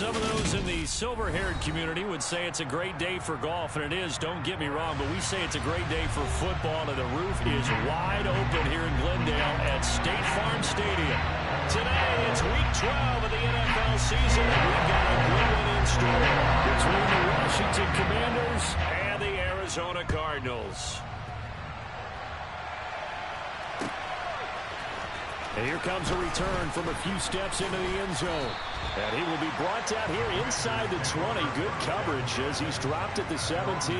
Some of those in the silver-haired community would say it's a great day for golf, and it is, don't get me wrong, but we say it's a great day for football, and the roof is wide open here in Glendale at State Farm Stadium. Today, it's Week 12 of the NFL season, and we've got a great one in store between the Washington Commanders and the Arizona Cardinals. And here comes a return from a few steps into the end zone. And he will be brought down here inside the 20. Good coverage as he's dropped at the 17.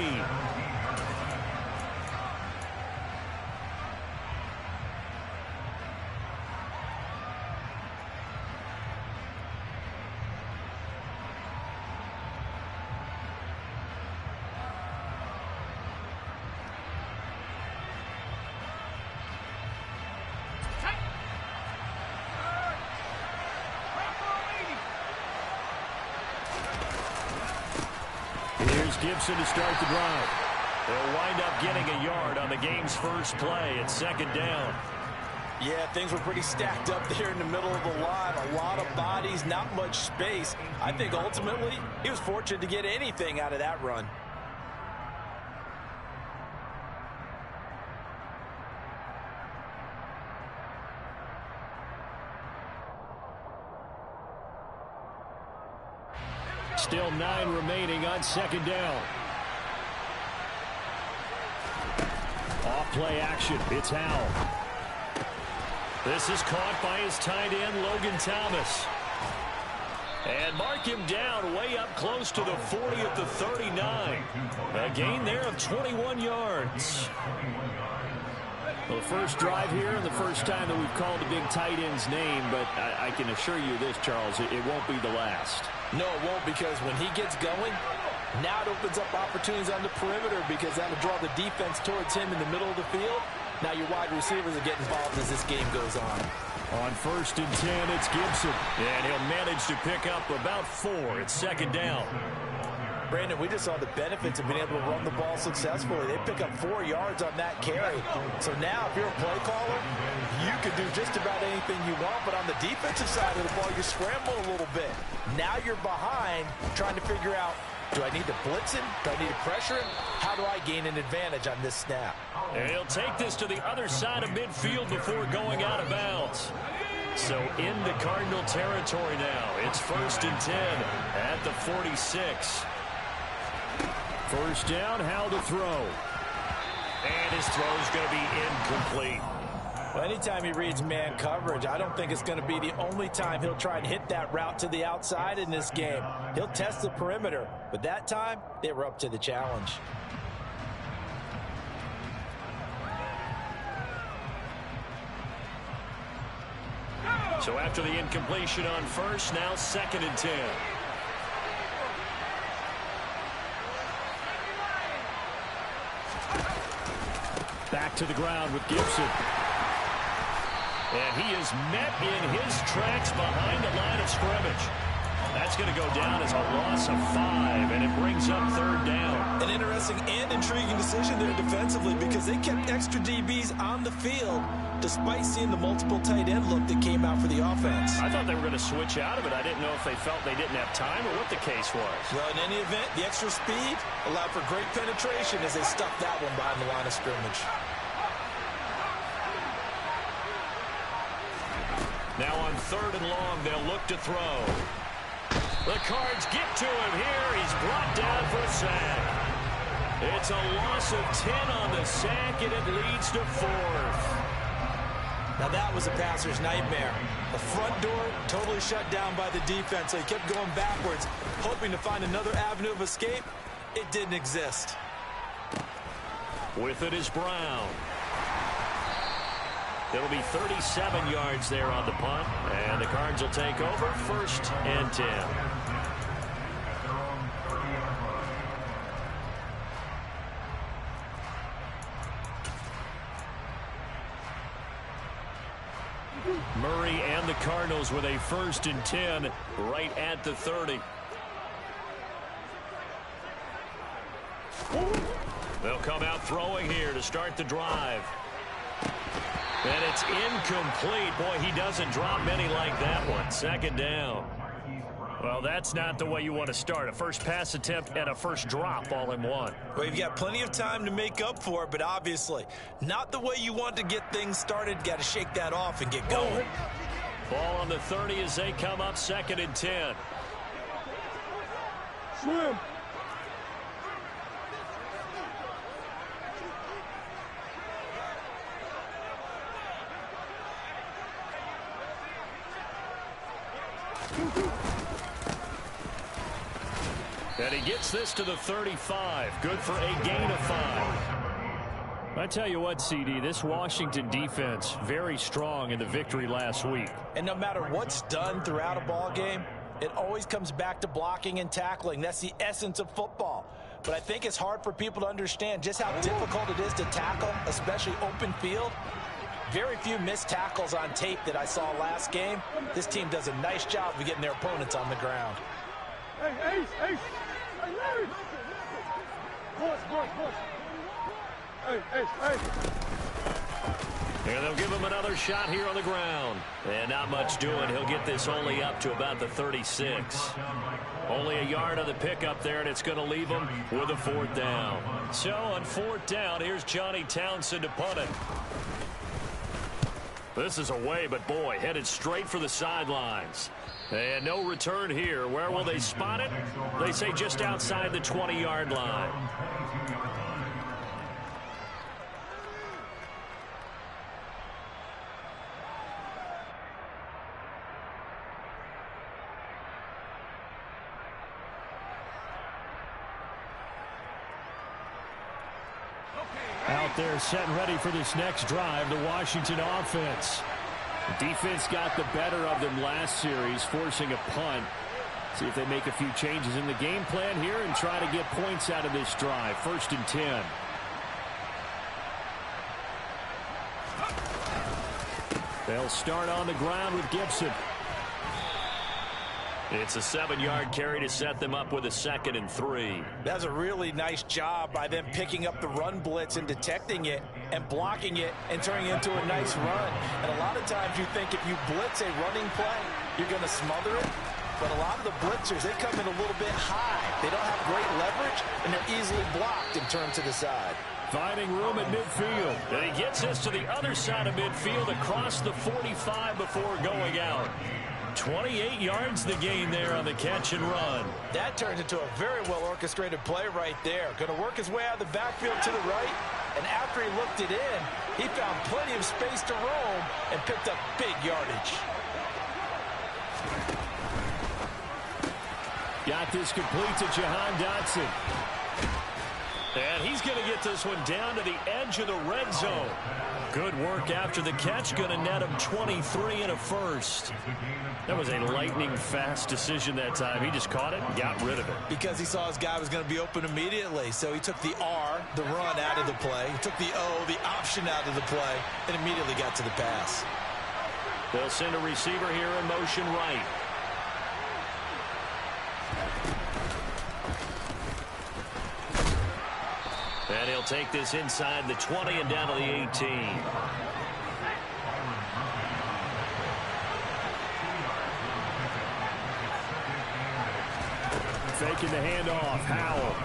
Gibson to start the drive. They'll wind up getting a yard on the game's first play at second down. Yeah, things were pretty stacked up there in the middle of the line. A lot of bodies, not much space. I think ultimately he was fortunate to get anything out of that run. Still 9 remaining on second down. Off play action. It's Howell. This is caught by his tight end, Logan Thomas. And mark him down way up close to the 40 at the 39. A gain there of 21 yards. Well, the first drive here and the first time that we've called the big tight end's name, but I can assure you this, Charles, it won't be the last. No, it won't, because when he gets going, now it opens up opportunities on the perimeter because that'll draw the defense towards him in the middle of the field. Now your wide receivers are getting involved as this game goes on. On 1st and 10, it's Gibson. And he'll manage to pick up about 4 at second down. Brandon, we just saw the benefits of being able to run the ball successfully. They pick up 4 yards on that carry. So now if you're a play caller, you can do just about anything you want. But on the defensive side of the ball, you scramble a little bit. Now you're behind trying to figure out, do I need to blitz him? Do I need to pressure him? How do I gain an advantage on this snap? And he'll take this to the other side of midfield before going out of bounds. So into Cardinal territory now. It's 1st and 10 at the 46. First down, Howell to throw. And his throw's going to be incomplete. Well, anytime he reads man coverage, I don't think it's going to be the only time he'll try and hit that route to the outside in this game. He'll test the perimeter, but that time, they were up to the challenge. So after the incompletion on first, now 2nd and 10. Back to the ground with Gibson. And he is met in his tracks behind the line of scrimmage. That's going to go down as a loss of 5, and it brings up 3rd down. An interesting and intriguing decision there defensively because they kept extra DBs on the field despite seeing the multiple tight end look that came out for the offense. I thought they were going to switch out of it. I didn't know if they felt they didn't have time or what the case was. Well, in any event, the extra speed allowed for great penetration as they stuffed that one behind the line of scrimmage. Now on 3rd and long, they'll look to throw. The Cards get to him here. He's brought down for a sack. It's a loss of 10 on the sack, and it leads to 4th. Now that was a passer's nightmare. The front door totally shut down by the defense. They kept going backwards, hoping to find another avenue of escape. It didn't exist. With it is Brown. It'll be 37 yards there on the punt, and the Cards will take over 1st and 10. Murray and the Cardinals with a 1st and 10 right at the 30. They'll come out throwing here to start the drive. And it's incomplete. Boy, he doesn't drop many like that one. 2nd down. Well, that's not the way you want to start. A first pass attempt and a first drop all in one. Well, you've got plenty of time to make up for it, but obviously not the way you want to get things started. Got to shake that off and get going. Ball on the 30 as they come up 2nd and 10. Swim. And he gets this to the 35. Good for a gain of 5. I tell you what, CD, this Washington defense, very strong in the victory last week. And no matter what's done throughout a ball game, it always comes back to blocking and tackling. That's the essence of football. But I think it's hard for people to understand just how difficult it is to tackle, especially open field. Very few missed tackles on tape that I saw last game. This team does a nice job of getting their opponents on the ground. Hey, Ace, Ace. Hey, Larry. Push. Hey, Ace, Ace. And they'll give him another shot here on the ground. And not much doing. He'll get this only up to about the 36. Only a yard on the pickup there, and it's going to leave him with a 4th down. So on 4th down, here's Johnny Townsend to punt it. This is away, but boy, headed straight for the sidelines. And no return here. Where will they spot it? They say just outside the 20-yard line. Out there set and ready for this next drive, the Washington offense. The defense got the better of them last series, forcing a punt. See if they make a few changes in the game plan here and try to get points out of this drive. 1st and 10. They'll start on the ground with Gibson. It's a 7-yard carry to set them up with a 2nd and 3. That's a really nice job by them picking up the run blitz and detecting it and blocking it and turning it into a nice run. And a lot of times you think if you blitz a running play, you're going to smother it. But a lot of the blitzers, they come in a little bit high. They don't have great leverage, and they're easily blocked and turned to the side. Finding room at midfield. And he gets us to the other side of midfield across the 45 before going out. 28 yards the gain there on the catch and run. That turned into a very well-orchestrated play right there. Going to work his way out of the backfield to the right, and after he looked it in, he found plenty of space to roam and picked up big yardage. Got this complete to Jahan Dotson. And he's going to get this one down to the edge of the red zone. Good work after the catch. Going to net him 23 and a first. That was a lightning-fast decision that time. He just caught it and got rid of it. Because he saw his guy was going to be open immediately. So he took the R, the run, out of the play. He took the O, the option, out of the play, and immediately got to the pass. They'll send a receiver here in motion right. And he'll take this inside the 20 and down to the 18. Faking the handoff. Howell.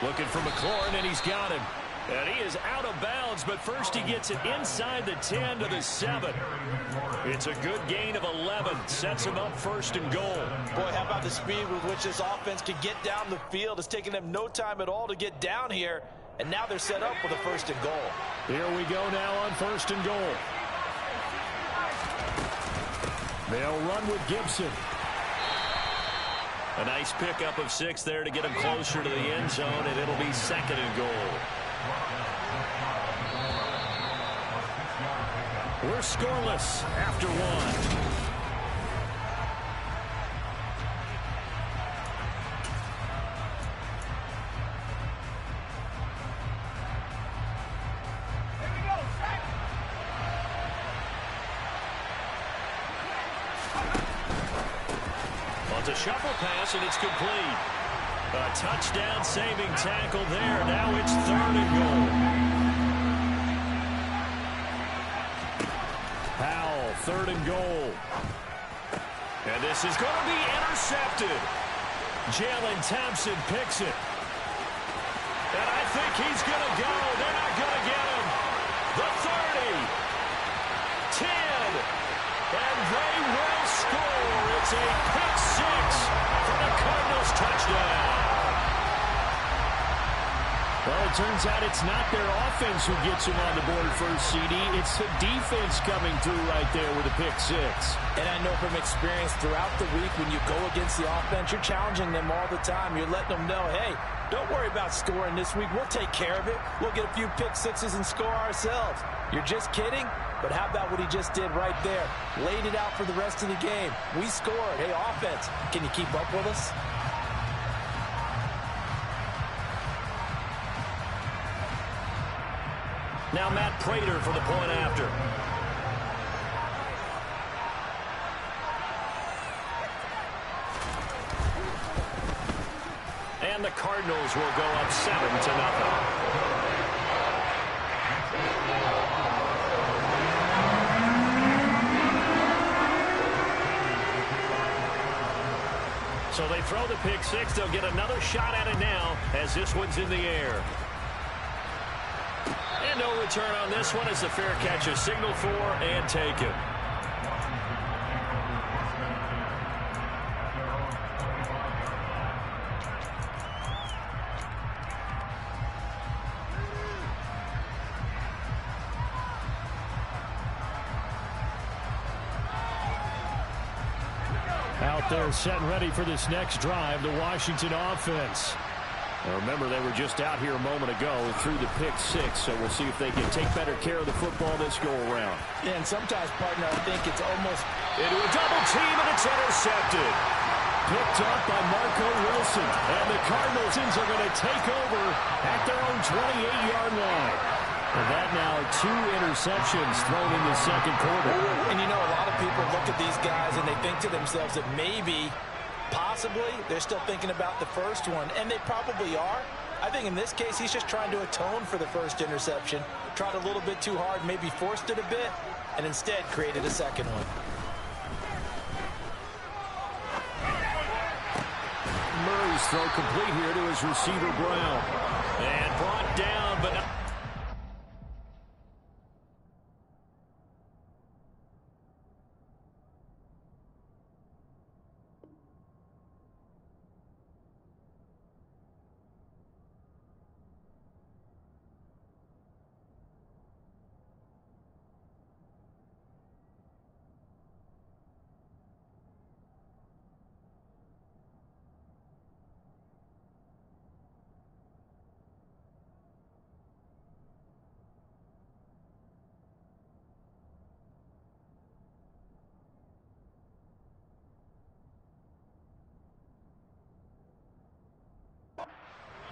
Looking for McLaurin, and he's got him. And he is out of bounds, but first he gets it inside the 10 to the 7. It's a good gain of 11. Sets him up 1st and goal. Boy, how about the speed with which this offense can get down the field? It's taken them no time at all to get down here, and now they're set up with a 1st and goal. Here we go now on 1st and goal. They'll run with Gibson. A nice pickup of 6 there to get him closer to the end zone, and it'll be 2nd and goal. We're scoreless after 1. Well, it's a shuffle pass, and it's complete. A touchdown saving tackle there. Now it's 3rd and goal. Powell, 3rd and goal. And this is going to be intercepted. Jalen Thompson picks it. And I think he's going to go. They're not going to get him. The 30. 10. And they will score. It's a pick six for the Cardinals touchdown. Well, it turns out it's not their offense who gets them on the board first, CD. It's the defense coming through right there with a pick six. And I know from experience throughout the week when you go against the offense, you're challenging them all the time. You're letting them know, hey, don't worry about scoring this week. We'll take care of it. We'll get a few pick sixes and score ourselves. You're just kidding? But how about what he just did right there? Laid it out for the rest of the game. We scored. Hey, offense, can you keep up with us? Now Matt Prater for the point after. And the Cardinals will go up 7-0. So they throw the pick six. They'll get another shot at it now as this one's in the air. And no return on this one as the fair catch is signaled for and taken. Out there set and ready for this next drive, the Washington offense. Now remember, they were just out here a moment ago through the pick six, so we'll see if they can take better care of the football this go-around. Yeah, and sometimes, partner, I think it's almost into a double team, and it's intercepted. Picked up by Marco Wilson, and the Cardinals are going to take over at their own 28-yard line. And that now 2 interceptions thrown in the second quarter. And you know, a lot of people look at these guys and they think to themselves that maybe, possibly, they're still thinking about the first one, and they probably are. I think in this case, he's just trying to atone for the first interception. Tried a little bit too hard, maybe forced it a bit, and instead created a second one. Murray's throw complete here to his receiver, Brown. And brought down, but not.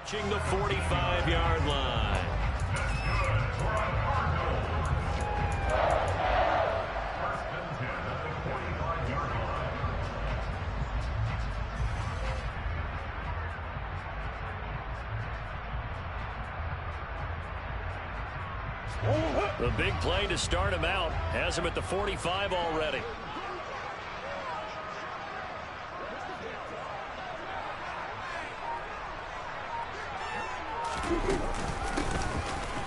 Reaching the 45-yard line. The big play to start him out has him at the 45 already.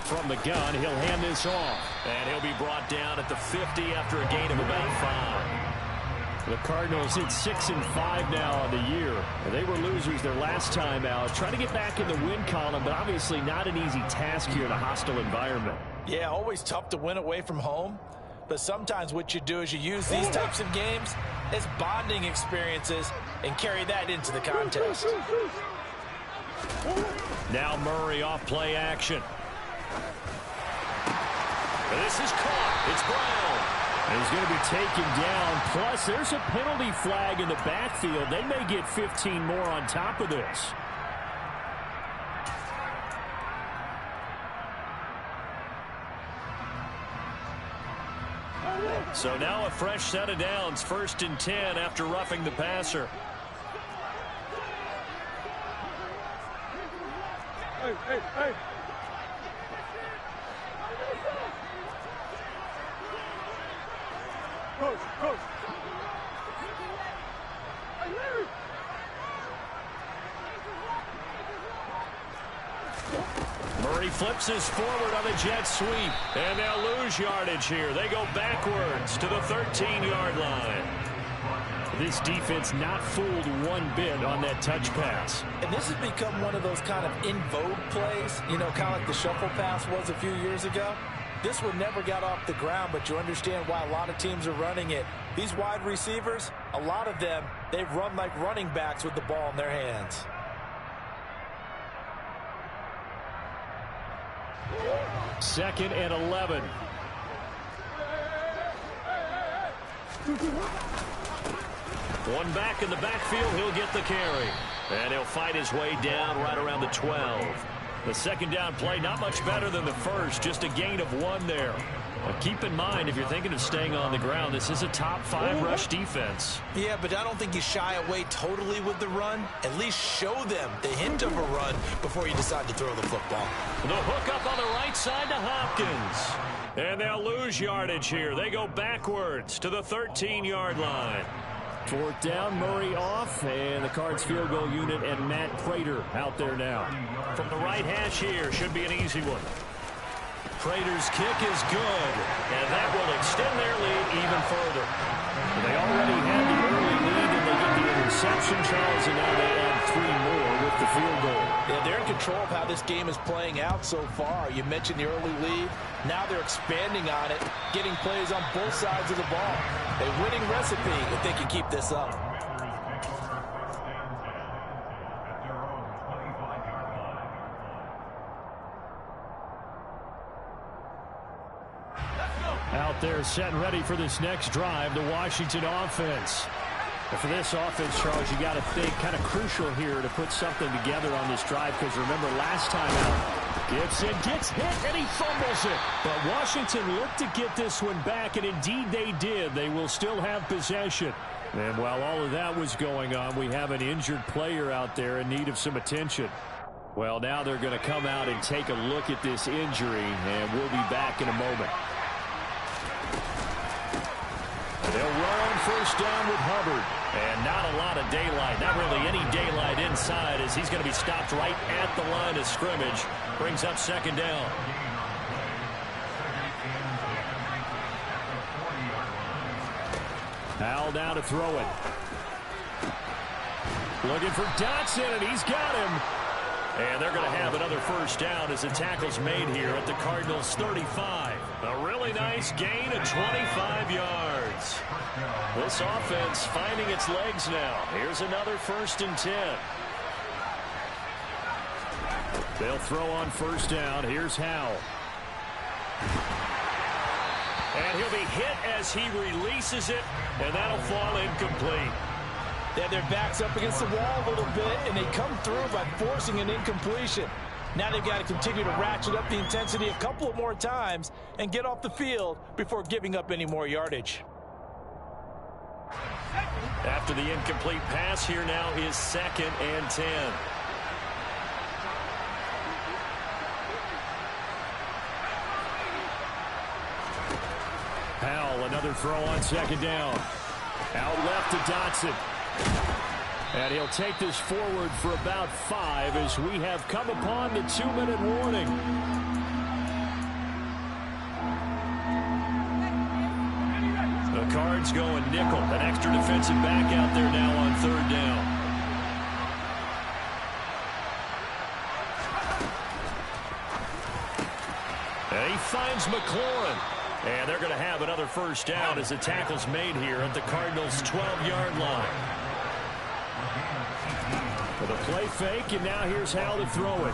From the gun, he'll hand this off. And he'll be brought down at the 50 after a gain of about 5. The Cardinals hit 6-5 now on the year. They were losers their last time out. Trying to get back in the win column, but obviously not an easy task here in a hostile environment. Yeah, always tough to win away from home. But sometimes what you do is you use these types of games as bonding experiences and carry that into the contest. Now Murray off play action. This is caught. It's Brown. And he's going to be taken down. Plus, there's a penalty flag in the backfield. They may get 15 more on top of this. So now a fresh set of downs. 1st and 10 after roughing the passer. Hey, hey, hey. Coach, coach. Murray flips his forward on the jet sweep, and they'll lose yardage here. They go backwards to the 13-yard line. This defense not fooled one bit on that touch pass. And this has become one of those kind of in vogue plays, you know, kind of like the shuffle pass was a few years ago. This one never got off the ground, but you understand why a lot of teams are running it. These wide receivers, a lot of them, they run like running backs with the ball in their hands. Second and 11. One back in the backfield, he'll get the carry. And he'll fight his way down right around the 12. The second down play, not much better than the first, just a gain of 1 there. But keep in mind, if you're thinking of staying on the ground, this is a top 5 rush defense. Yeah, but I don't think you shy away totally with the run. At least show them the hint of a run before you decide to throw the football. The hook up on the right side to Hopkins. And they'll lose yardage here. They go backwards to the 13-yard line. Fourth down, Murray off, and the Cards field goal unit and Matt Prater out there now. From the right hash here, should be an easy one. Prater's kick is good, and that will extend their lead even further. They already had the early lead, and they get the interception, Charles, and now they add 3 more with the field goal. Yeah, they're in control of how this game is playing out so far. You mentioned the early lead. Now they're expanding on it, getting plays on both sides of the ball. A winning recipe if they can keep this up. Out there set and ready for this next drive, the Washington offense. And for this offense, Charles, you got to think kind of crucial here to put something together on this drive, because remember last time out, Gibson gets hit and he fumbles it. But Washington looked to get this one back, and indeed they did. They will still have possession. And while all of that was going on, we have an injured player out there in need of some attention. Well, now they're going to come out and take a look at this injury, and we'll be back in a moment. They'll run on first down with Hubbard. And not a lot of daylight, not really any daylight inside, as he's going to be stopped right at the line of scrimmage. Brings up second down. Howell now to throw it. Looking for Dotson, and he's got him. And they're going to have another first down as the tackle's made here at the Cardinals' 35. A really nice gain of 25 yards. This offense finding its legs now. Here's another 1st and 10. They'll throw on first down. Here's Howell. And he'll be hit as he releases it, and that'll fall incomplete. They have their backs up against the wall a little bit, and they come through by forcing an incompletion. Now they've got to continue to ratchet up the intensity a couple of more times and get off the field before giving up any more yardage. After the incomplete pass, here now is 2nd and 10. Howell, another throw on second down. Out left to Dotson. And he'll take this forward for about 5 as we have come upon the 2-minute warning. The Cards going nickel. An extra defensive back out there now on 3rd down. And he finds McLaurin. And they're going to have another first down as the tackle's made here at the Cardinals' 12-yard line. With a play fake, and now here's Howell to throw it.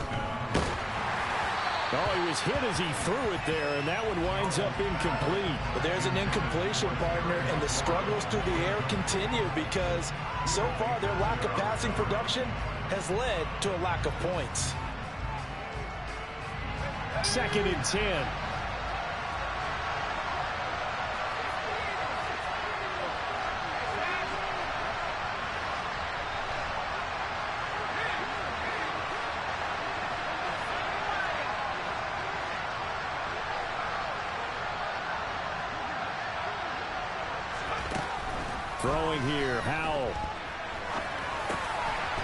Oh, he was hit as he threw it there, and that one winds up incomplete. But there's an incompletion, partner, and the struggles through the air continue because so far their lack of passing production has led to a lack of points. 2nd and 10. Throwing here, Howell.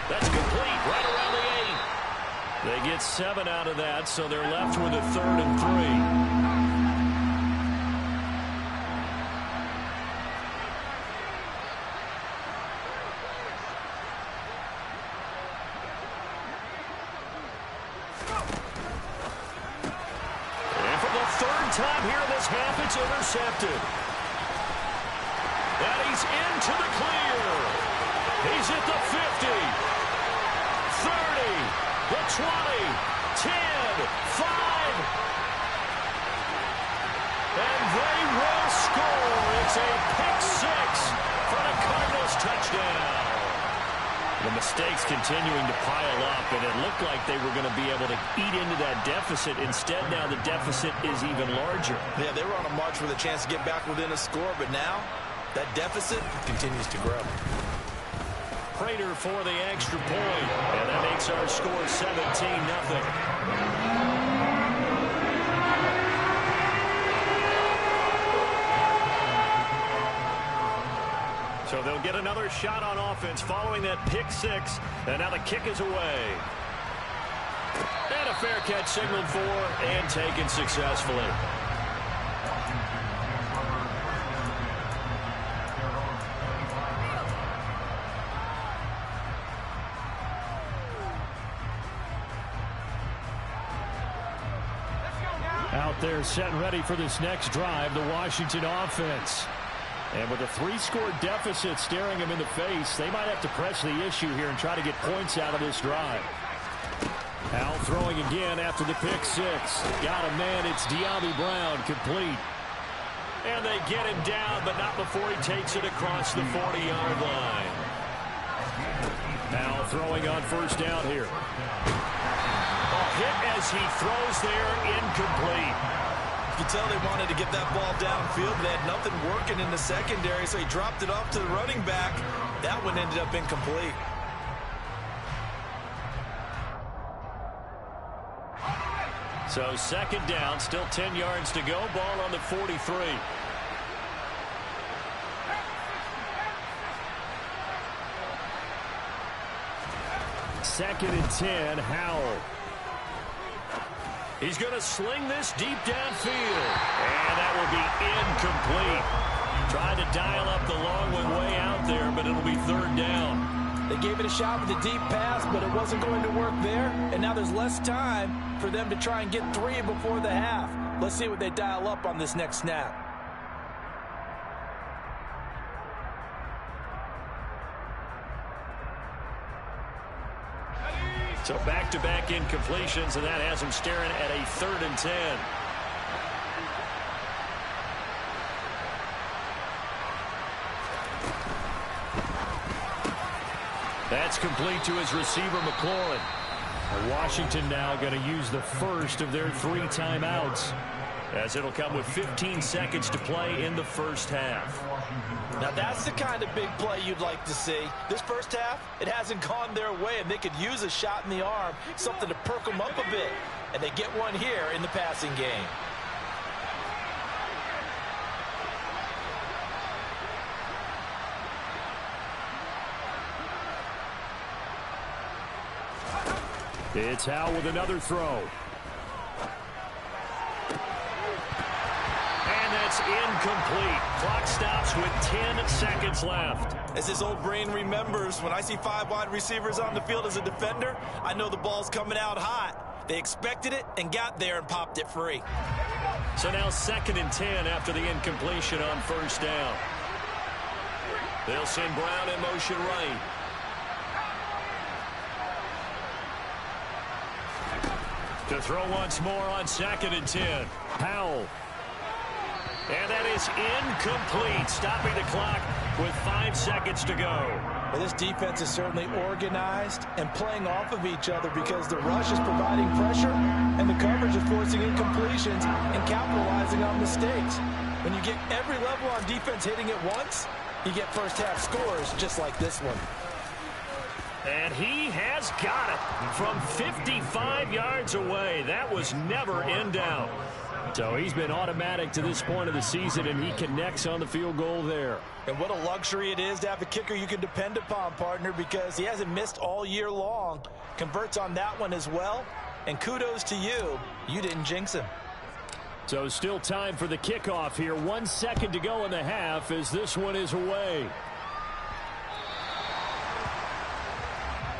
That's complete, right around the 8. They get 7 out of that, so they're left with a 3rd and 3. Time here in this half, it's intercepted. And he's into the clear. He's at the 50, 30, the 20, 10, 5. And they will score. It's a pick 6 for the Cardinals touchdown. The mistakes continuing to pile up, and it looked like they were going to be able to eat into that deficit. Instead, now the deficit is even larger. Yeah, they were on a march with a chance to get back within a score, but now that deficit continues to grow. Prater for the extra point, and that makes our score 17-0. So they'll get another shot on offense following that pick 6, and now the kick is away. And a fair catch signaled for and taken successfully. Out there set and ready for this next drive, the Washington offense. And with a 3-score deficit staring them in the face, they might have to press the issue here and try to get points out of this drive. Al throwing again after the pick 6. Got a man, it's De'Ami Brown, complete. And they get him down, but not before he takes it across the 40-yard line. Al throwing on first down here. A hit as he throws there, incomplete. You can tell they wanted to get that ball downfield. They had nothing working in the secondary, so he dropped it off to the running back. That one ended up incomplete. So 2nd down, still 10 yards to go. Ball on the 43. Second and 10, Howell. He's going to sling this deep downfield. And that will be incomplete. Trying to dial up the long one way out there, but it'll be 3rd down. They gave it a shot with a deep pass, but it wasn't going to work there. And now there's less time for them to try and get 3 before the half. Let's see what they dial up on this next snap. So back-to-back incompletions, and that has him staring at a 3rd and 10. That's complete to his receiver, McLaurin. Washington now going to use the first of their 3 timeouts, as it'll come with 15 seconds to play in the first half. Now that's the kind of big play you'd like to see. This first half, it hasn't gone their way, and they could use a shot in the arm, something to perk them up a bit. And they get one here in the passing game. It's Howell with another throw. And that's incomplete. Clock stops with 10 seconds left. As his old brain remembers, when I see 5 wide receivers on the field as a defender, I know the ball's coming out hot. They expected it and got there and popped it free. So now 2nd and 10 after the incompletion on first down. They'll send Brown in motion right. To throw once more on 2nd and 10. Howell. And that is incomplete, stopping the clock with 5 seconds to go. Well, this defense is certainly organized and playing off of each other because the rush is providing pressure and the coverage is forcing incompletions and capitalizing on mistakes. When you get every level on defense hitting it once, you get first half scores just like this one. And he has got it from 55 yards away. That was never in doubt. So he's been automatic to this point of the season, and he connects on the field goal there. And what a luxury it is to have a kicker you can depend upon, partner, because he hasn't missed all year long. Converts on that one as well. And kudos to you. You didn't jinx him. So still time for the kickoff here. 1 second to go in the half as this one is away.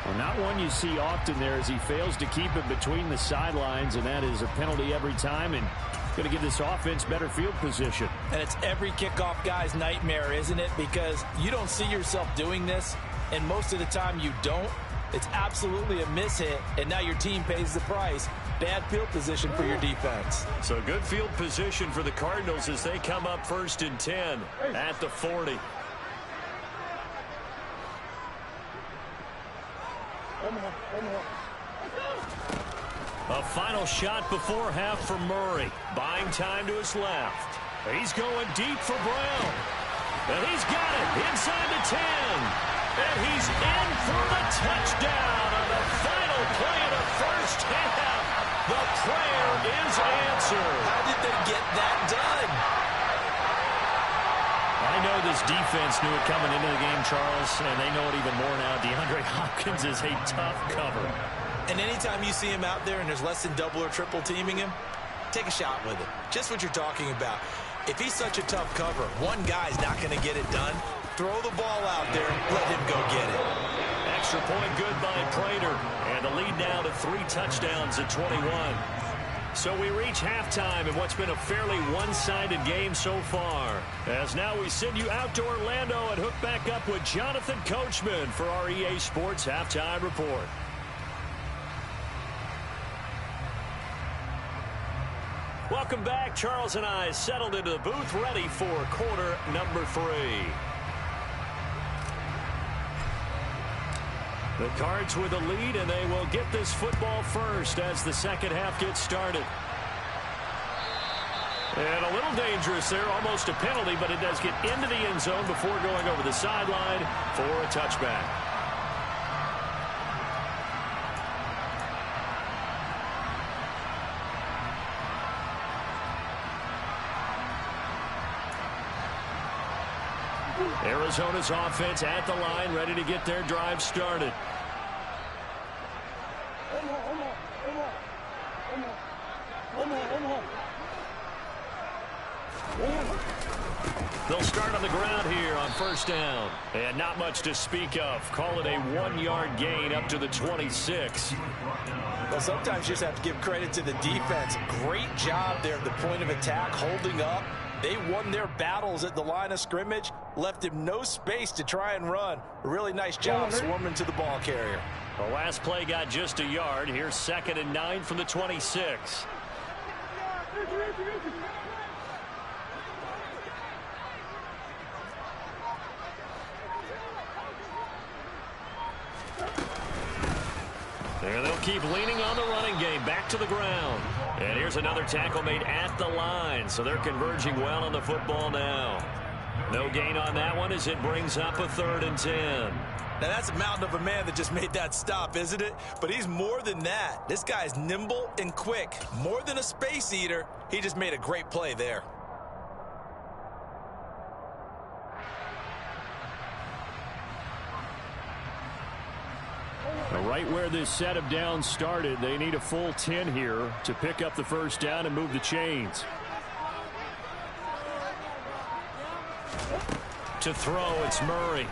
Well, not one you see often there as he fails to keep it between the sidelines, and that is a penalty every time, and going to give this offense better field position. And it's every kickoff guy's nightmare, isn't it? Because you don't see yourself doing this, and most of the time you don't. It's absolutely a mishit, and now your team pays the price. Bad field position for your defense. So good field position for the Cardinals as they come up 1st and 10 at the 40. A final shot before half for Murray. Buying time to his left. He's going deep for Brown. And he's got it inside the 10. And he's in for the touchdown on the final play of the first half. The prayer is answered. How did they get that done? I know this defense knew it coming into the game, Charles, and they know it even more now. DeAndre Hopkins is a tough cover. And anytime you see him out there and there's less than double or triple teaming him, take a shot with it. Just what you're talking about. If he's such a tough cover, one guy's not going to get it done. Throw the ball out there and let him go get it. Extra point good by Prater. And the lead now to 3 touchdowns at 21. So we reach halftime in what's been a fairly one-sided game so far. As now we send you out to Orlando and hook back up with Jonathan Coachman for our EA Sports Halftime Report. Welcome back. Charles and I settled into the booth ready for quarter number 3. The Cards with a lead, and they will get this football first as the second half gets started. And a little dangerous there, almost a penalty, but it does get into the end zone before going over the sideline for a touchback. Arizona's offense at the line, ready to get their drive started. They'll start on the ground here on first down. And not much to speak of. Call it a 1-yard gain up to the 26. Well, sometimes you just have to give credit to the defense. Great job there at the point of attack, holding up. They won their battles at the line of scrimmage, left him no space to try and run. A really nice job swarming to the ball carrier. The last play got just a yard. Here's 2nd and 9 from the 26. There they'll keep leaning on the running game. Back to the ground. And here's another tackle made at the line. So they're converging well on the football now. No gain on that one as it brings up a 3rd and 10. Now that's a mountain of a man that just made that stop, isn't it? But he's more than that. This guy's nimble and quick. More than a space eater. He just made a great play there. Right where this set of downs started, they need a full 10 here to pick up the first down and move the chains. To throw, it's Murray.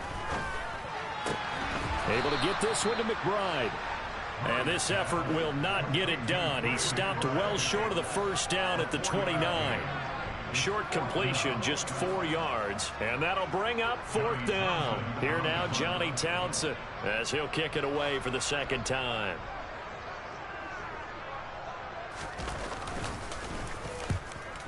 Able to get this one to McBride. And this effort will not get it done. He stopped well short of the first down at the 29. Short completion, just 4 yards. And that'll bring up 4th down. Here now, Johnny Townsend, as he'll kick it away for the 2nd time.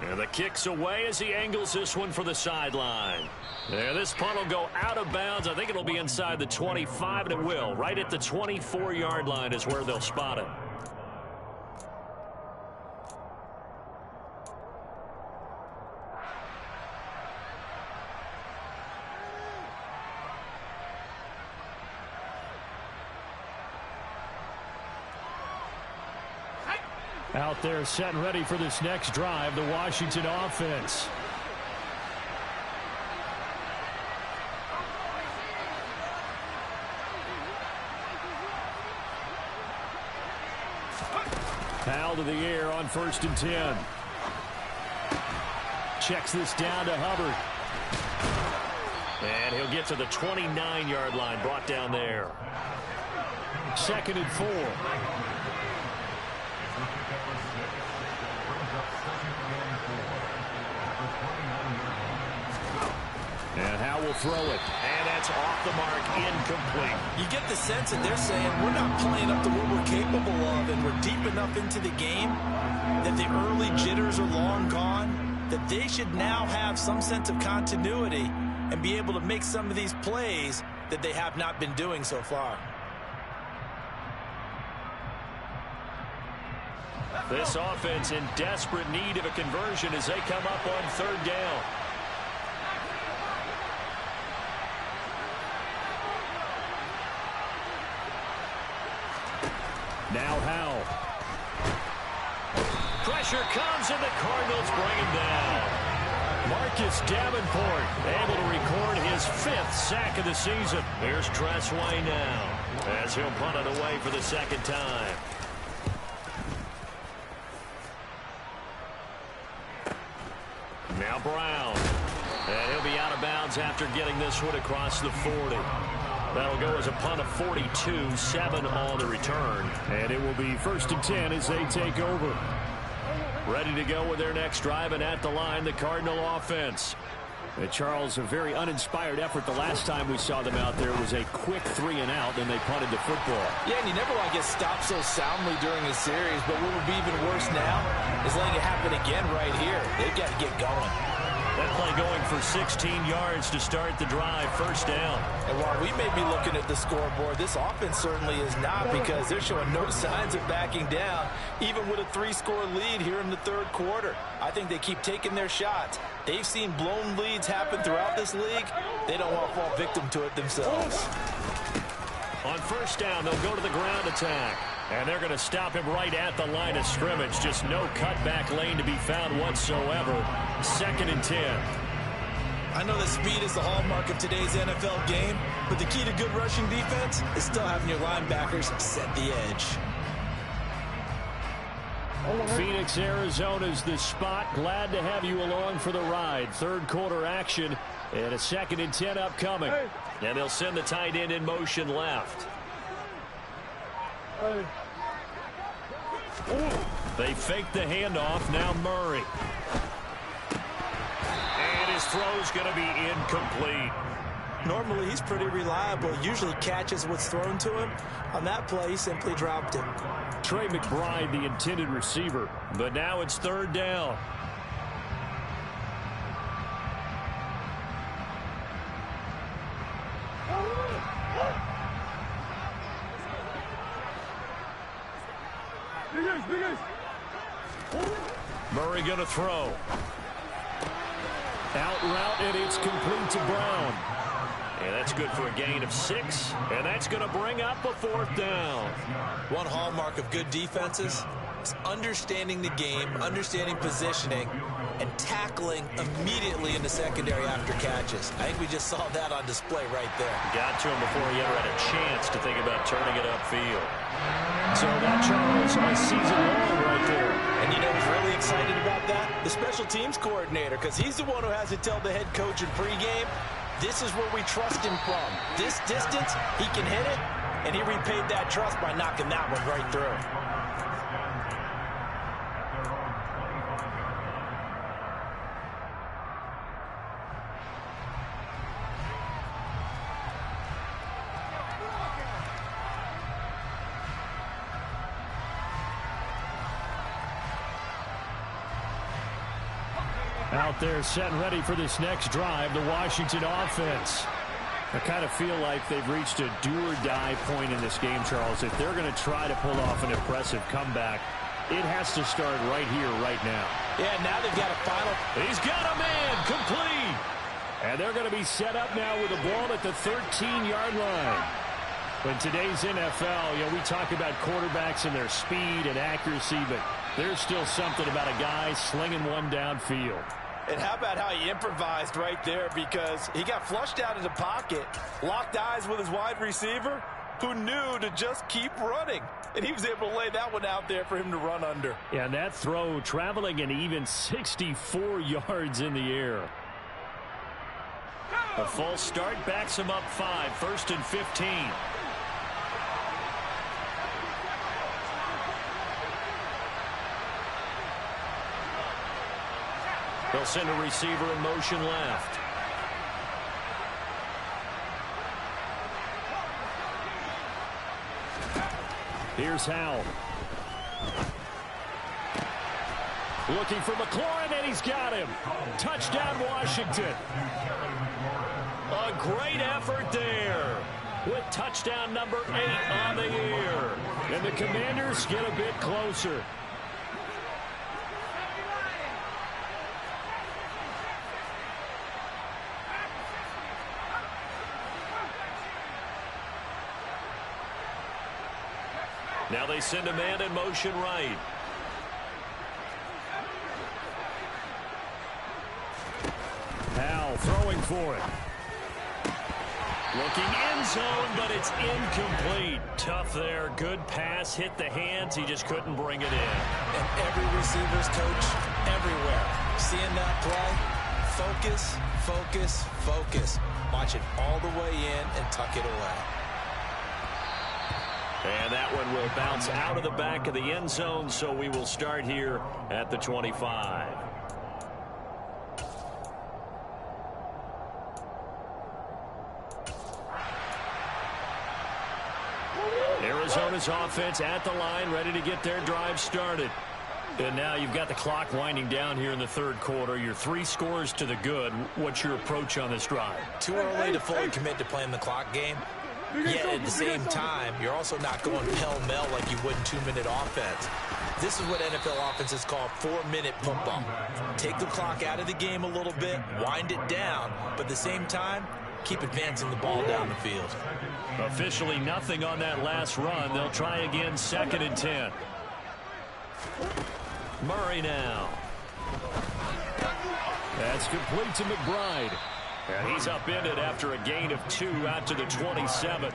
And the kick's away as he angles this one for the sideline. And this punt will go out of bounds. I think it'll be inside the 25, and it will. Right at the 24-yard line is where they'll spot it. Out there set and ready for this next drive, the Washington offense. Foul to the air on 1st and 10. Checks this down to Hubbard. And he'll get to the 29-yard line, brought down there. 2nd and 4. And Howe will throw it. And that's off the mark, incomplete. You get the sense that they're saying we're not playing up to what we're capable of, and we're deep enough into the game that the early jitters are long gone, that they should now have some sense of continuity and be able to make some of these plays that they have not been doing so far. This offense in desperate need of a conversion as they come up on 3rd down. Now Howe. Pressure comes and the Cardinals bring him down. Marcus Davenport able to record his 5th sack of the season. Here's Tressway now as he'll punt it away for the 2nd time. Now Brown. And he'll be out of bounds after getting this one across the 40. That'll go as a punt of 42, 7 on the return. And it will be 1st and 10 as they take over. Ready to go with their next drive, and at the line, the Cardinal offense. And Charles, a very uninspired effort the last time we saw them out there was a quick 3-and-out, then they punted the football. Yeah, and you never want to get stopped so soundly during a series, but what would be even worse now is letting it happen again right here. They've got to get going. That play going for 16 yards to start the drive, 1st down. And while we may be looking at the scoreboard, this offense certainly is not, because they're showing no signs of backing down, even with a 3-score lead here in the 3rd quarter. I think they keep taking their shots. They've seen blown leads happen throughout this league. They don't want to fall victim to it themselves. On 1st down, they'll go to the ground attack. And they're going to stop him right at the line of scrimmage. Just no cutback lane to be found whatsoever. 2nd and 10. I know that speed is the hallmark of today's NFL game, but the key to good rushing defense is still having your linebackers set the edge. Phoenix, Arizona's the spot. Glad to have you along for the ride. 3rd quarter action and a 2nd and 10 upcoming. And they'll send the tight end in motion left. They fake the handoff. Now Murray. And his throw's going to be incomplete. Normally, he's pretty reliable. Usually catches what's thrown to him. On that play, he simply dropped it. Trey McBride, the intended receiver. But now it's 3rd down. Murray going to throw. Out route, and it's complete to Brown. And that's good for a gain of 6. And that's going to bring up a 4th down. One hallmark of good defenses is understanding the game, understanding positioning, and tackling immediately in the secondary after catches. I think we just saw that on display right there. Got to him before he ever had a chance to think about turning it upfield. So that, Charles, a season long right there. And you know who's really excited about that? The special teams coordinator, because he's the one who has to tell the head coach in pregame, this is where we trust him from. This distance, he can hit it, and he repaid that trust by knocking that one right through. Out there set and ready for this next drive, the Washington offense. I kind of feel like they've reached a do-or-die point in this game, Charles. If they're going to try to pull off an impressive comeback, it has to start right here, right now. Yeah, now they've got a final. He's got a man, complete. And they're going to be set up now with the ball at the 13-yard line. In today's NFL, we talk about quarterbacks and their speed and accuracy, but There's still something about a guy slinging one downfield. And how about how he improvised right there, because he got flushed out of the pocket, locked eyes with his wide receiver, who knew to just keep running. And he was able to lay that one out there for him to run under. Yeah, and that throw traveling an even 64 yards in the air. A false start backs him up 5, 1st and 15. They'll send a receiver in motion left. Here's Howell. Looking for McLaurin, and he's got him. Touchdown, Washington. A great effort there with touchdown number 8 on the year. And the Commanders get a bit closer. Now they send a man in motion right. Howell throwing for it. Looking end zone, but it's incomplete. Tough there. Good pass. Hit the hands. He just couldn't bring it in. And every receiver's coach everywhere. Seeing that play, focus, focus, focus. Watch it all the way in and tuck it away. And that one will bounce out of the back of the end zone, so we will start here at the 25. Arizona's offense at the line, ready to get their drive started. And now you've got the clock winding down here in the third quarter. You're 3 scores to the good. What's your approach on this drive? Too early to fully commit to playing the clock game. Yet at the same time, you're also not going pell-mell like you would in 2-minute offense. This is what NFL offenses call 4-minute football. Take the clock out of the game a little bit, wind it down, but at the same time, keep advancing the ball down the field. Officially nothing on that last run. They'll try again, 2nd and 10. Murray now. That's complete to McBride. And he's upended after a gain of 2 out to the 27.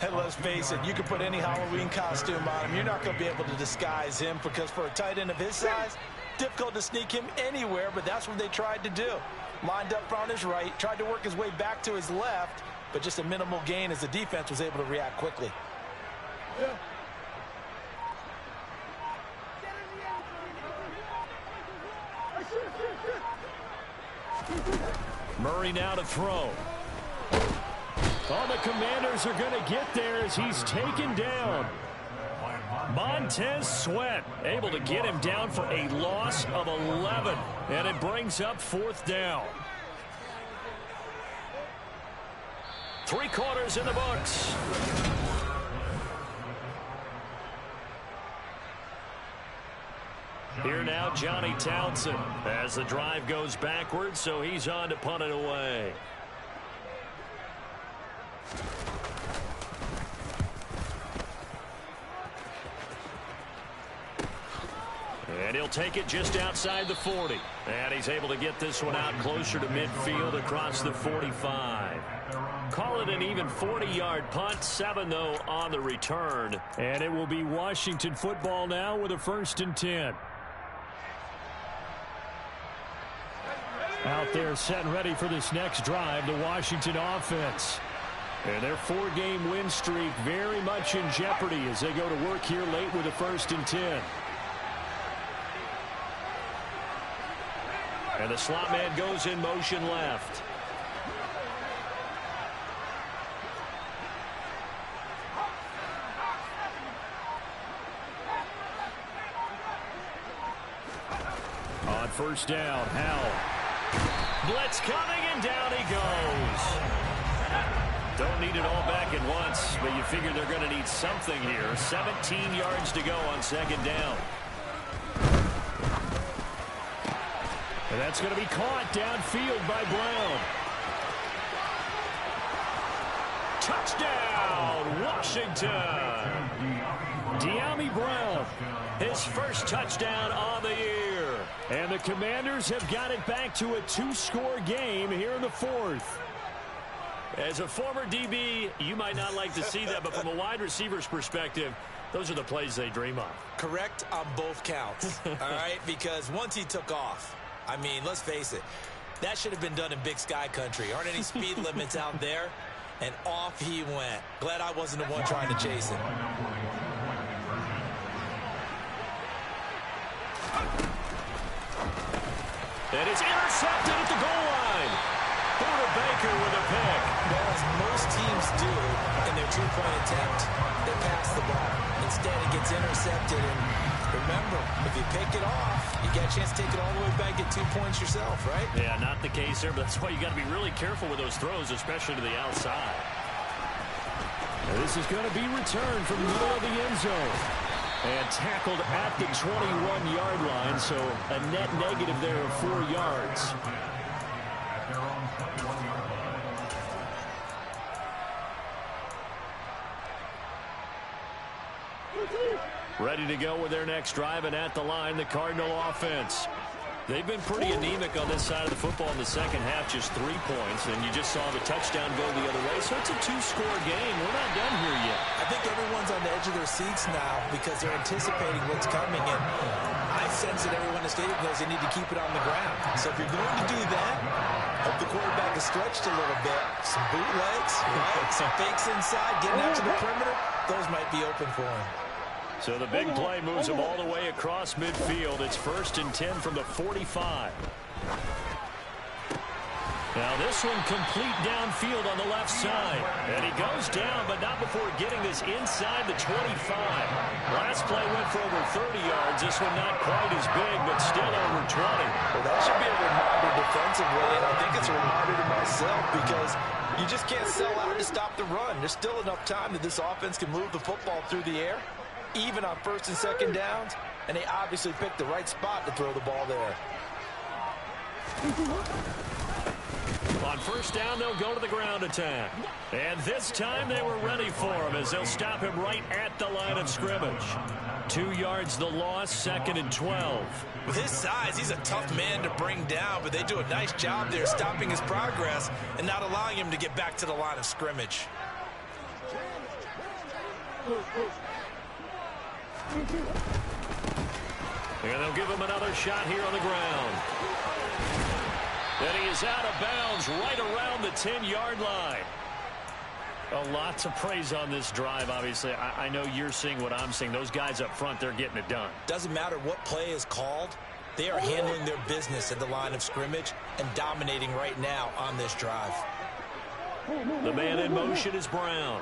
Hey, let's face it, you can put any Halloween costume on him. You're not going to be able to disguise him, because for a tight end of his size, difficult to sneak him anywhere, but that's what they tried to do. Lined up on his right, tried to work his way back to his left, but just a minimal gain as the defense was able to react quickly. Murray now to throw. Oh, the Commanders are going to get there as he's taken down. Montez Sweat able to get him down for a loss of 11. And it brings up 4th down. 3 quarters in the books. Here now, Johnny Townsend, as the drive goes backwards, so he's on to punt it away. And he'll take it just outside the 40. And he's able to get this one out closer to midfield across the 45. Call it an even 40-yard punt. 7, though, on the return. And it will be Washington football now with a 1st and 10. Out there set and ready for this next drive, the Washington offense. And their 4-game win streak very much in jeopardy as they go to work here late with a 1st and 10. And the slot man goes in motion left. On 1st down, Howell. Blitz coming, and down he goes. Don't need it all back at once, but you figure they're going to need something here. 17 yards to go on 2nd down. And that's going to be caught downfield by Brown. Touchdown, Washington. Dyami Brown, his first touchdown on the year. And the Commanders have got it back to a 2-score game here in the fourth. As a former DB, you might not like to see that, but from a wide receiver's perspective, those are the plays they dream of. Correct on both counts, all right? Because once he took off, I mean, let's face it, that should have been done in Big Sky country. Aren't any speed limits out there? And off he went. Glad I wasn't the one trying to chase him. And it's intercepted at the goal line. Buda Baker with a pick. Well, as most teams do in their two-point attempt, they pass the ball. Instead, it gets intercepted. And remember, if you pick it off, you get a chance to take it all the way back, get 2 points yourself, right? Yeah, not the case there, but that's why you got to be really careful with those throws, especially to the outside. Now this is going to be returned from the middle of the end zone. And tackled at the 21-yard line, so a net negative there of 4 yards. Ready to go with their next drive, and at the line, the Cardinal offense. They've been pretty anemic on this side of the football in the second half, just 3 points, and you just saw the touchdown go the other way. So it's a 2-score game. We're not done here yet. I think everyone's on the edge of their seats now because they're anticipating what's coming, and I sense that everyone in the stadium knows they need to keep it on the ground. So if you're going to do that, hope the quarterback is stretched a little bit. Some bootlegs, right? Some fakes inside, getting out to the perimeter. Those might be open for him. So the big play moves him all the way across midfield. It's 1st and 10 from the 45. Now this one complete downfield on the left side. And he goes down, but not before getting this inside the 25. Last play went for over 30 yards. This one not quite as big, but still over 20. Well, that should be a reminder defensively, and I think it's a reminder to myself because you just can't sell out to stop the run. There's still enough time that this offense can move the football through the air, even on 1st and 2nd downs, and they obviously picked the right spot to throw the ball there. On 1st down, they'll go to the ground attack. And this time they were ready for him as they'll stop him right at the line of scrimmage. 2 yards the loss, 2nd and 12. With his size, he's a tough man to bring down, but they do a nice job there stopping his progress and not allowing him to get back to the line of scrimmage. And they'll give him another shot here on the ground. And he is out of bounds right around the 10-yard line. A lot to praise on this drive, obviously. I know you're seeing what I'm seeing. Those guys up front, they're getting it done. Doesn't matter what play is called. They are handling their business at the line of scrimmage and dominating right now on this drive. The man in motion is Brown.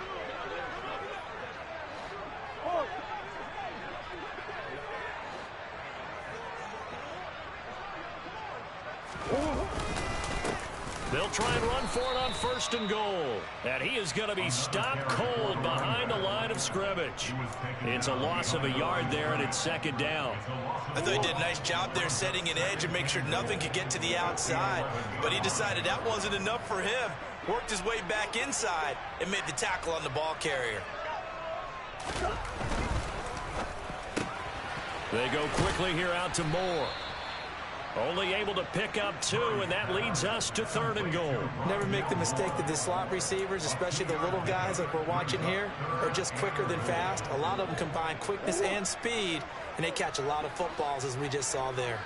They'll try and run for it on 1st and goal. And he is going to be stopped cold behind the line of scrimmage. It's a loss of a yard there, and it's 2nd down. I thought he did a nice job there setting an edge and make sure nothing could get to the outside. But he decided that wasn't enough for him. Worked his way back inside and made the tackle on the ball carrier. They go quickly here out to Moore. Only able to pick up 2, and that leads us to 3rd and goal. Never make the mistake that the slot receivers, especially the little guys like we're watching here, are just quicker than fast. A lot of them combine quickness and speed, and they catch a lot of footballs, as we just saw there.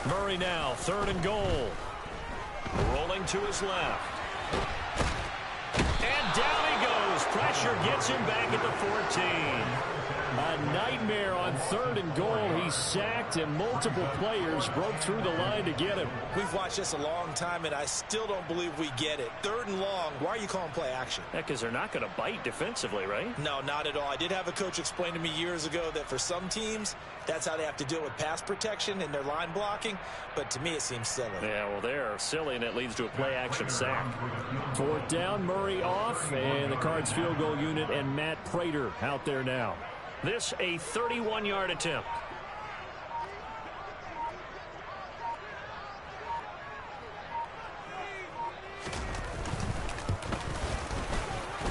Murray now, 3rd and goal. Rolling to his left. And down he goes. Pressure gets him back at the 14. A nightmare on 3rd and goal. He's sacked, and multiple players broke through the line to get him. We've watched this a long time, and I still don't believe we get it. 3rd and long. Why are you calling play action? Yeah, because they're not going to bite defensively, right? No, not at all. I did have a coach explain to me years ago that for some teams, that's how they have to deal with pass protection and their line blocking. But to me, it seems silly. Yeah, well, they're silly, and it leads to a play-action sack. 4th down, Murray off, and the Cards field goal unit and Matt Prater out there now. This a 31-yard attempt.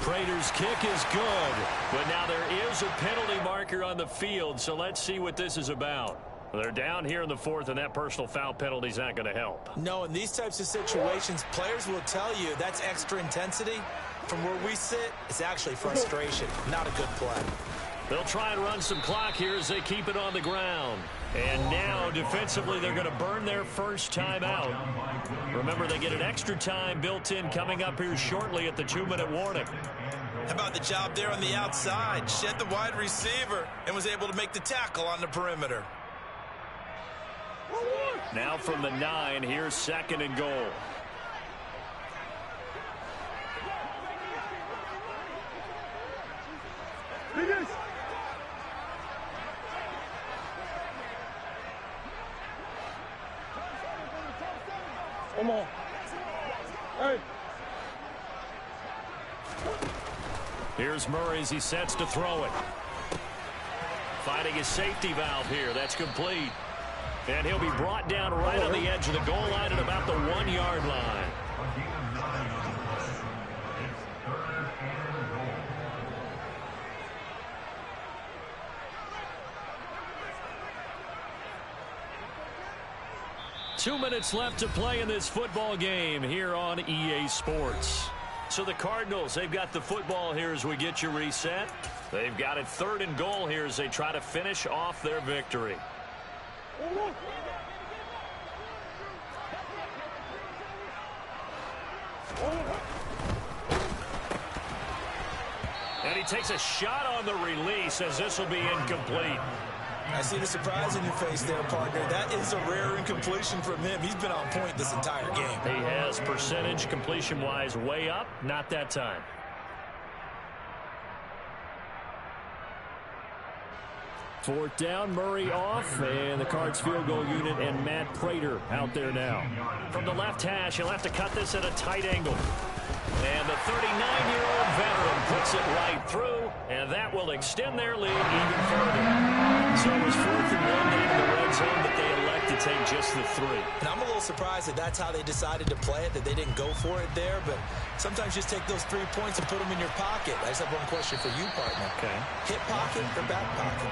Prater's kick is good, but now there is a penalty marker on the field, so let's see what this is about. They're down here in the fourth, and that personal foul penalty is not going to help. No, in these types of situations, players will tell you that's extra intensity. From where we sit, it's actually frustration, not a good play. They'll try and run some clock here as they keep it on the ground. And now, defensively, they're going to burn their first time out. Remember, they get an extra time built in coming up here shortly at the 2-minute warning. How about the job there on the outside? Shed the wide receiver and was able to make the tackle on the perimeter. Now from the 9, here's 2nd and goal. Come on. Hey. Here's Murray as he sets to throw it. Finding his safety valve here. That's complete. And he'll be brought down right on the edge of the goal line at about the 1-yard line. Two minutes left to play in this football game here on EA Sports. So the Cardinals, they've got the football here as we get you reset. They've got it 3rd and goal here as they try to finish off their victory. And he takes a shot on the release as this will be incomplete. I see the surprise in your face there, partner. That is a rare incompletion from him. He's been on point this entire game. He has percentage completion-wise way up. Not that time. Fourth down, Murray off, and the Cards field goal unit and Matt Prater out there now. From the left hash, he'll have to cut this at a tight angle. And the 39-year-old veteran puts it right through, and that will extend their lead even further. So it was 4th and 1 down in the red zone, but they elect to take just the 3. And I'm a little surprised that that's how they decided to play it, that they didn't go for it there. But sometimes just take those 3 points and put them in your pocket. I just have one question for you, partner. Okay. Hip pocket or back pocket?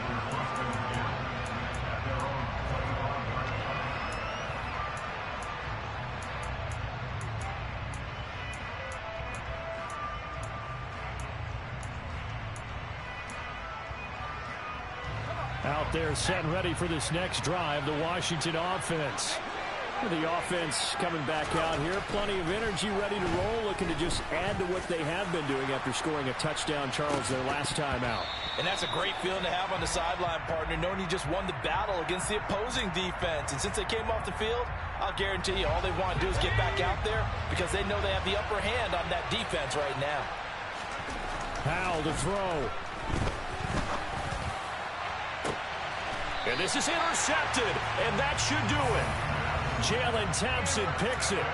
Out there set and ready for this next drive, the Washington offense. The offense coming back out here. Plenty of energy, ready to roll, looking to just add to what they have been doing after scoring a touchdown, Charles, their last time out. And that's a great feeling to have on the sideline, partner, knowing you just won the battle against the opposing defense. And since they came off the field, I'll guarantee you all they want to do is get back out there because they know they have the upper hand on that defense right now. Powell to throw. And this is intercepted, and that should do it. Jalen Thompson picks it.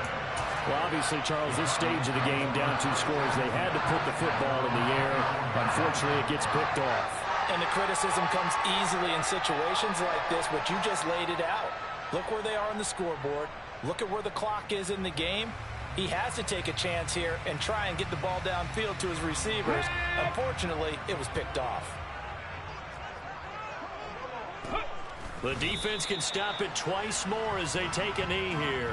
Well, obviously, Charles, this stage of the game, down 2 scores, they had to put the football in the air. Unfortunately, it gets picked off. And the criticism comes easily in situations like this, but you just laid it out. Look where they are on the scoreboard. Look at where the clock is in the game. He has to take a chance here and try and get the ball downfield to his receivers. Unfortunately, it was picked off. The defense can stop it twice more as they take a knee here.